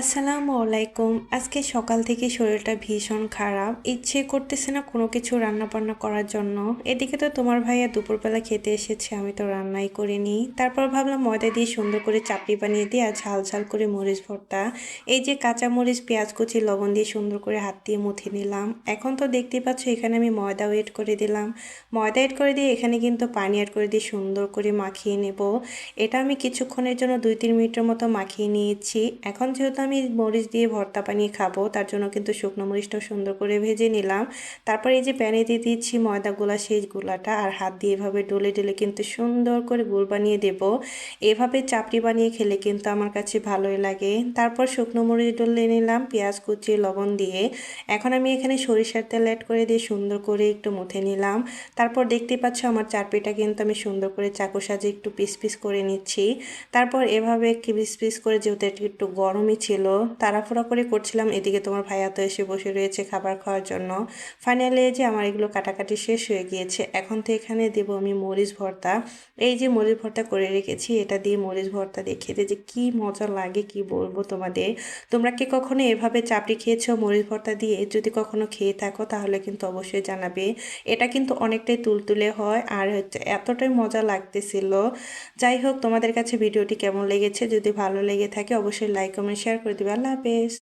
আসসালামু আলাইকুম। আজকে সকাল থেকে শরীরটা ভীষণ খারাপ। ইচ্ছে করতেছে না কোনো কিছু রান্না-বান্না করার জন্য। এদিকে তো তোমার ভাইয়া দুপুরবেলা খেতে এসেছে, আমি তো রান্নাই করিনি। তারপর ভাবলাম ময়দা দিয়ে সুন্দর করে চাপড়ি বানিয়ে দিই আর ঝাল ঝাল করে মরিচ ভর্তা। এই যে কাঁচা মরিচ, পেঁয়াজ কুচি, লবণ দিয়ে সুন্দর করে হাত দিয়ে মুথে নিলাম। এখন তো দেখতেই পাচ্ছ এখানে আমি ময়দাও এড করে দিলাম। ময়দা এড করে দিয়ে এখানে কিন্তু পানি এড করে দিয়ে সুন্দর করে মাখিয়ে নেব। এটা আমি কিছুক্ষণের জন্য 2-3 মিনিটের মতো মাখিয়ে নিয়েছি। এখন যেহেতু আমি মরিচ দিয়ে ভর্তা বানিয়ে খাবো, তার জন্য কিন্তু শুকনো মরিচটাও সুন্দর করে ভেজে নিলাম। তারপর এই যে প্যানে দিয়ে দিচ্ছি ময়দা গুলা, সেই গুলাটা আর হাত দিয়ে এভাবে ডলে ডলে কিন্তু সুন্দর করে গোল বানিয়ে দেব। এভাবে চাপড়ি বানিয়ে খেলে কিন্তু আমার কাছে ভালোই লাগে। তারপর শুকনো মরিচ ডলে নিলাম পেঁয়াজ কুচি লবণ দিয়ে। এখন আমি এখানে সরিষার তেল অ্যাড করে দিয়ে সুন্দর করে একটু মুথে নিলাম। তারপর দেখতেই পাচ্ছ আমার চাটপিটা কিন্তু আমি সুন্দর করে চাকু সাজে একটু পিস পিস করে নিচ্ছি। তারপর এভাবে পিস পিস করে, যেহেতু এটা একটু গরমই ছিল, তাড়াহুড়া করে করছিলাম, এদিকে তোমার ভাইয়া তো এসে বসে রয়েছে খাবার খাওয়ার জন্য। ফাইনালি যে আমার এগুলো কাটাকাটি শেষ হয়ে গিয়েছে। এখন তো এখানে দেবো আমি মরিচ ভর্তা। এই যে মরিচ ভর্তা করে রেখেছি, এটা দিয়ে মরিচ ভর্তা দিয়ে খেতে যে কি মজা লাগে কি বলবো তোমাদের। তোমরা কি কখনো এভাবে চাপড়ি খেয়েছো মরিচ ভর্তা দিয়ে? যদি কখনো খেয়ে থাকো তাহলে কিন্তু অবশ্যই জানাবে। এটা কিন্তু অনেকটাই তুলতুলে হয় আর হচ্ছে এতটাই মজা লাগতেছিল। যাই হোক, তোমাদের কাছে ভিডিওটি কেমন লেগেছে? যদি ভালো লেগে থাকে অবশ্যই লাইক কমেন্ট শেয়ার করে দিবে। আল্লাহ হাফেজ।